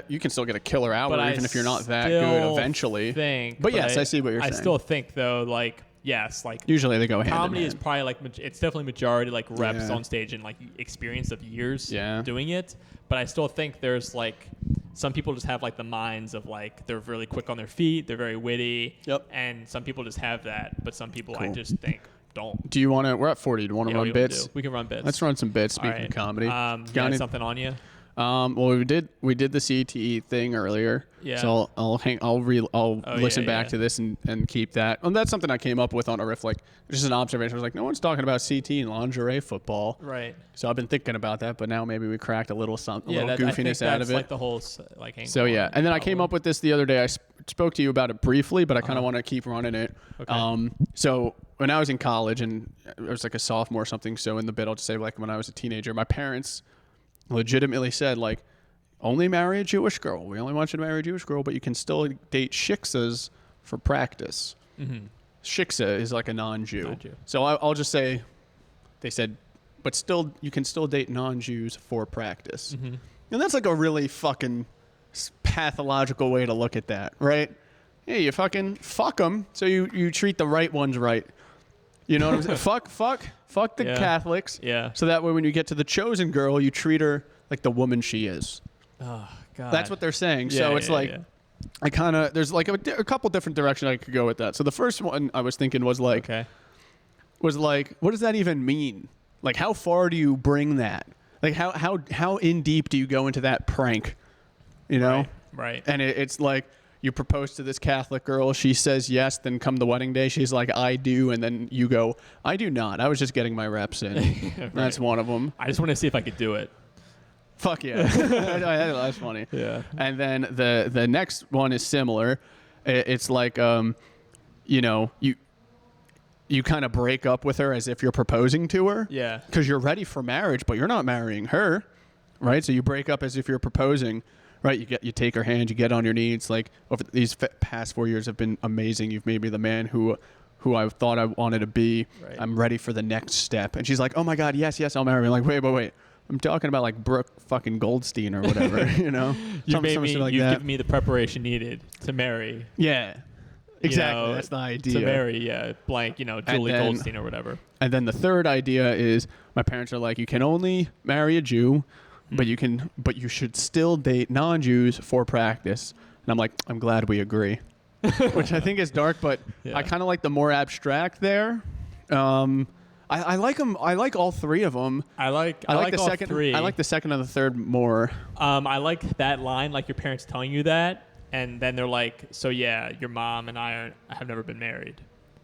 you can still get a killer hour even if you're not that good eventually. But yes, I see what you're saying. I still think though, like. Yes, like usually they go hand in hand. Comedy is probably like it's definitely majority like reps on stage and like experience of years doing it. But I still think there's like some people just have like the minds of like they're really quick on their feet, they're very witty. Yep. And some people just have that, but some people I just think don't. Do you want to? We're at 40. Do you want to run bits? We can run bits. Let's run some bits. Speaking of comedy, got something on you? Well, we did the CTE thing earlier. Yeah. So I'll listen back to this and keep that. And that's something I came up with on a riff, like just an observation. I was like, no one's talking about CTE and lingerie football. Right. So I've been thinking about that, but now maybe we cracked a little goofiness I think out of it. Like the whole like. So yeah, and then I came up with this the other day. I spoke to you about it briefly, but I kind of want to keep running it. Okay. So when I was in college and I was like a sophomore or something, so in the bit I'll just say like when I was a teenager, my parents legitimately said like, only marry a Jewish girl. We only want you to marry a Jewish girl, but you can still date shiksas for practice. Mm-hmm. Shiksa is like a non-Jew. Non-Jew. So I'll just say, they said, but still, you can still date non-Jews for practice. Mm-hmm. And that's like a really fucking pathological way to look at that, right? Hey, you fucking fuck them, so you treat the right ones right. You know what I'm saying? fuck the Catholics. Yeah. So that way when you get to the chosen girl, you treat her like the woman she is. Oh, God. That's what they're saying. Yeah, So it's I kind of, there's like a couple different directions I could go with that. So the first one I was thinking was like, what does that even mean? Like, how far do you bring that? Like, how in deep do you go into that prank? You know? Right. And it's like, you propose to this Catholic girl, she says yes, then come the wedding day, she's like, I do, and then you go, I do not. I was just getting my reps in. Right. That's one of them. I just want to see if I could do it. Fuck yeah. That's funny. Yeah. And then the next one is similar. It's like, you know, you kind of break up with her as if you're proposing to her. Yeah. Because you're ready for marriage, but you're not marrying her, right? So you break up as if you're proposing, right? You take her hand, you get on your knees. Like, over these past 4 years have been amazing. You've made me the man who I thought I wanted to be. Right. I'm ready for the next step. And she's like, oh my God, yes, I'll marry you. I'm like, wait. I'm talking about like Brooke fucking Goldstein or whatever, you know? You've given me the preparation needed to marry. Yeah. Exactly. You know, that's the idea. To marry, blank, Julie Goldstein or whatever. And then the third idea is my parents are like, you can only marry a Jew, but you should still date non-Jews for practice. And I'm like, I'm glad we agree. Which I think is dark, but I kind of like the more abstract there. I like them. I like all three of them. I like the all second. three. I like the second and the third more. I like that line, like your parents telling you that, and then they're like, "So yeah, your mom and I have never been married."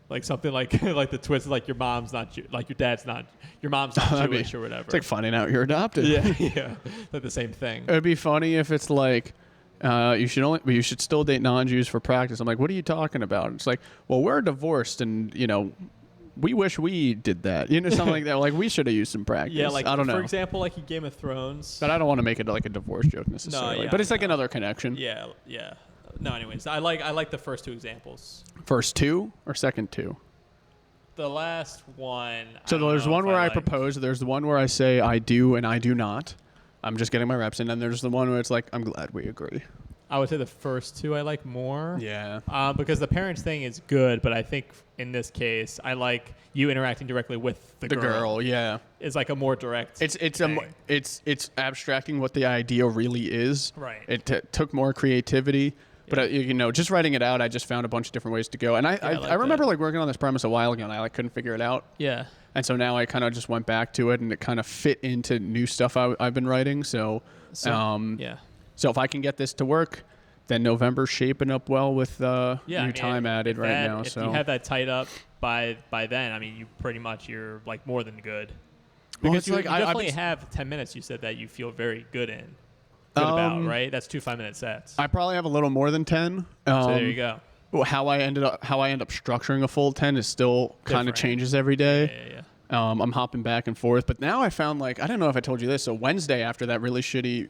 Like something like like the twist, like your mom's not like your dad's not, your mom's not Jewish or whatever. It's like finding out you're adopted. Yeah, like the same thing. It would be funny if it's like. You should still date non-Jews for practice. I'm like, what are you talking about? It's like, well, we're divorced, and we wish we did that. Something like that. Like, we should have used some practice. Yeah, like, I don't know. For example, like in Game of Thrones. But I don't want to make it like a divorce joke necessarily. No, yeah, but it's like another connection. Yeah. No, anyways, I like the first two examples. First two or second two? The last one. So there's one where I propose. There's the one where I say I do and I do not. I'm just getting my reps in. And there's the one where it's like, I'm glad we agree. I would say the first two I like more. Yeah. Because the parents thing is good, but I think in this case, I like you interacting directly with the girl. Yeah. It's like a more direct. It's abstracting what the idea really is. Right. It took more creativity. But just writing it out, I just found a bunch of different ways to go. And I remember like working on this premise a while ago, and I like couldn't figure it out. Yeah. And so now I kind of just went back to it, and it kind of fit into new stuff I've been writing. So if I can get this to work, then November's shaping up well with new time added right now. If you have that tied up by then, I mean, you're like more than good. Because you definitely have 10 minutes. You said that you feel very good about, right? That's 2 5-minute sets. I probably have a little more than 10. So there you go. How I end up structuring a full 10 is still kind of changes every day. Yeah. I'm hopping back and forth, but now I found I don't know if I told you this. So Wednesday, after that really shitty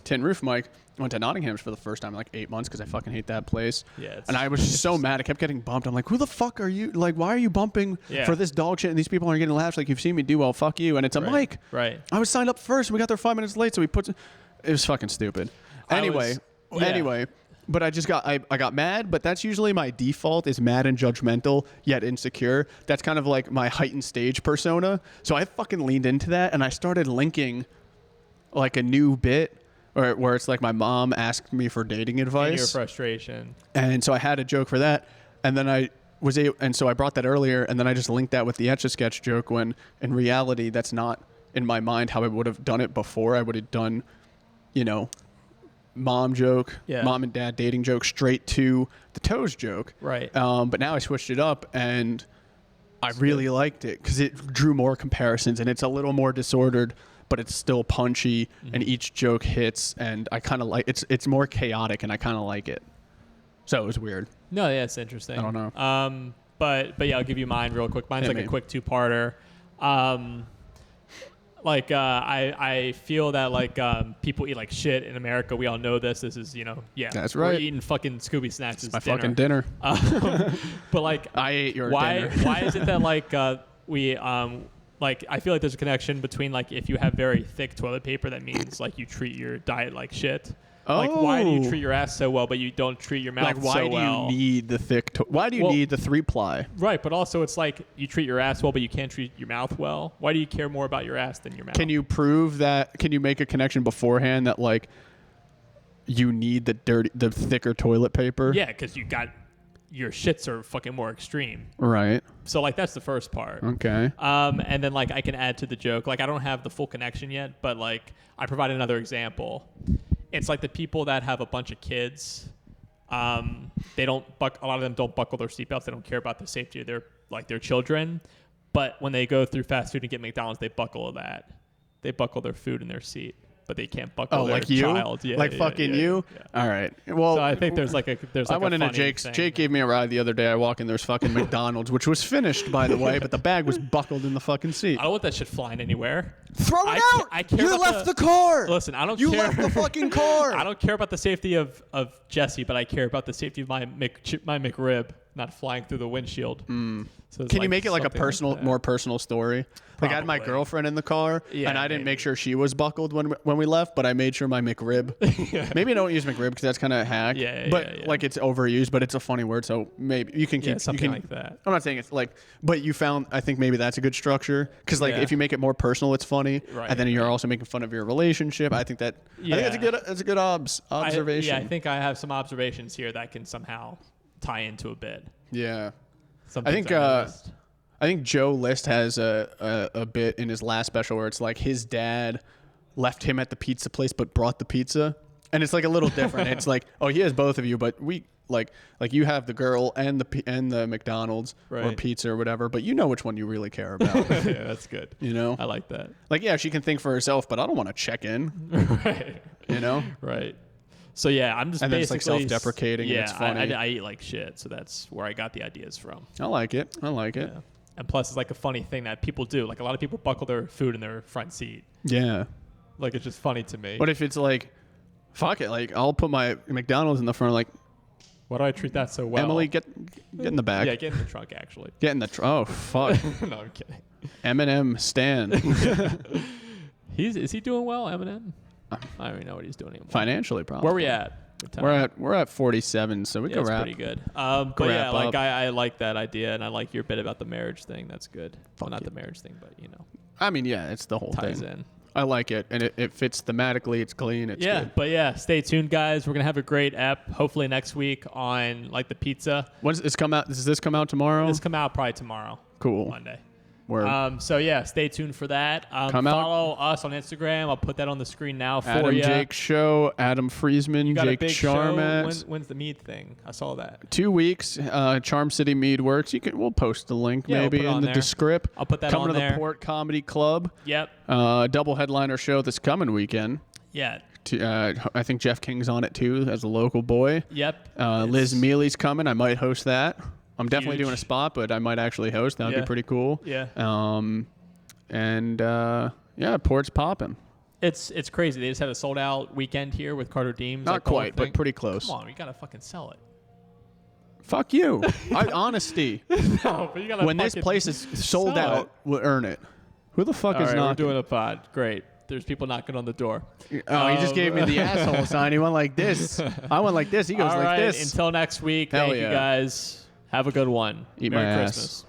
tin roof mic, I went to Nottingham's for the first time in like 8 months because I fucking hate that place. Yeah, and I was just so mad. I kept getting bumped. I'm like, who the fuck are you? Like, why are you bumping for this dog shit? And these people aren't getting laughs. Like, you've seen me do well. Fuck you. And it's a mic. Right. I was signed up first. We got there 5 minutes late, so it was fucking stupid. Anyway. But I got mad, but that's usually my default is mad and judgmental, yet insecure. That's kind of like my heightened stage persona. So I fucking leaned into that, and I started linking like a new bit where it's like my mom asked me for dating advice. And your frustration. And so I had a joke for that, and then so I brought that earlier, and then I just linked that with the Etch-a-Sketch joke when in reality that's not in my mind how I would have done it before. I would have done, mom joke, mom and dad dating joke straight to the toes joke. Right. But now I switched it up, and I really liked it because it drew more comparisons, and it's a little more disordered, but it's still punchy, and each joke hits, and I kind of like it's more chaotic, and I kind of like it. So it was weird. No, yeah, it's interesting. I don't know. But yeah, I'll give you mine real quick. Mine's like a quick two-parter. Like I feel that like people eat like shit in America. We all know this. This is That's we're right. eating fucking Scooby snacks. My fucking dinner. But like I ate your dinner. Why is it that like we like I feel like there's a connection between like if you have very thick toilet paper, that means like you treat your diet like shit. Like why do you treat your ass so well, but you don't treat your mouth so well? Like why do you need the thick? Why do you need the 3-ply? Right, but also it's like you treat your ass well, but you can't treat your mouth well. Why do you care more about your ass than your mouth? Can you prove that? Can you make a connection beforehand that like you need the thicker toilet paper? Yeah, because your shits are fucking more extreme. Right. So like that's the first part. Okay. And then like I can add to the joke. Like I don't have the full connection yet, but like I provide another example. It's like the people that have a bunch of kids. They don't a lot of them don't buckle their seatbelts. They don't care about the safety of their children. But when they go through fast food and get McDonald's, they buckle that. They buckle their food in their seat, but they can't buckle their like you? child. Yeah, like fucking you? Yeah. All right. Well, so I think there's like I went into Jake's. Jake gave me a ride the other day. I walk in, there's fucking McDonald's, which was finished, by the way, but the bag was buckled in the fucking seat. I don't want that shit flying anywhere. Throw it out! I care You about left the car! Listen, I don't You care. left the fucking car! I don't care about the safety of Jesse, but I care about the safety of my McRib not flying through the windshield. So Can you make it like a personal, more personal story? Like I had my Probably. girlfriend in the car, Yeah, and I didn't maybe. make sure she was buckled when we left, but I made sure my McRib. Maybe I don't use McRib because that's kind of hack. Yeah, but yeah. like it's overused, but it's a funny word, so maybe you can keep something like that. I'm not saying it's like, but you found. I think maybe that's a good structure because like Yeah. if you make it more personal, it's funny, Right, and then you're also making fun of your relationship. I think that. Yeah. I think that's a good observation. I think I have some observations here that can somehow tie into a bit. Yeah. Some I things think noticed. I think Joe List has a bit in his last special where it's like his dad left him at the pizza place but brought the pizza, and it's like a little different. It's like, oh, he has both of you, but we like you have the girl and the McDonald's or Right. pizza or whatever, but you know which one you really care about. Yeah, that's good. You know, I like that. like yeah, she can think for herself, but I don't want to check in. Right. You know, Right. So yeah, I'm just and then it's basically like self-deprecating. Yeah, and it's funny. I eat like shit, so that's where I got the ideas from. I like it. Yeah. And plus, it's like a funny thing that people do. Like a lot of people buckle their food in their front seat. Yeah. Like it's just funny to me. What if it's like, fuck it, like I'll put my McDonald's in the front, like Why do I treat that so well? Emily, get in the back. Yeah, get in the trunk actually. Get in the oh fuck. No, I'm kidding. Eminem Stan. Is he doing well, Eminem? I don't even know what he's doing anymore. Financially, probably. Where we at? We're at 47, so we Yeah, can it's wrap. pretty good. But yeah, wrap like up. I like that idea, and I like your bit about the marriage thing. That's good. Well, not yeah. the marriage thing, but I mean, yeah, it's the whole ties thing. in. I like it, and it fits thematically. It's clean. It's Yeah, good. but yeah, stay tuned, guys. We're gonna have a great ep. Hopefully next week on like the pizza. When does this come out? Does this come out tomorrow? This come out probably tomorrow. Cool. Monday. Word. So yeah, stay tuned for that. Come out. Follow us on Instagram. I'll put that on the screen now for Adam you. Jake Show. Adam Friesman. You got Jake a big Charmax. show. When's the mead thing? I saw that. 2 weeks. Charm City Mead Works. We'll post the link Yeah, we'll maybe put it in on the there. descript. I'll put that Coming on to there. the Port Comedy Club. Yep. Double headliner show this coming weekend. Yeah. I think Jeff King's on it too as a local boy. Yep. Liz Mealy's coming. I might host that. I'm definitely Huge. doing a spot, but I might actually host. That would Yeah. be pretty cool. Yeah. Port's popping. It's crazy. They just had a sold out weekend here with Carter Deems. Not like the whole quite, but thing. pretty close. Come on, you gotta fucking sell it. Fuck you. Honesty. No, but you gotta. When this place is sold sell out, we'll earn it. Who the fuck All is right, knocking? we're doing a pod. Great. There's people knocking on the door. Oh, he just gave me the asshole sign. He went like this. I went like this. He goes All like right, this. Until next week. Hell Thank you yeah. guys. Have a good one. Eat Merry my ass. Christmas.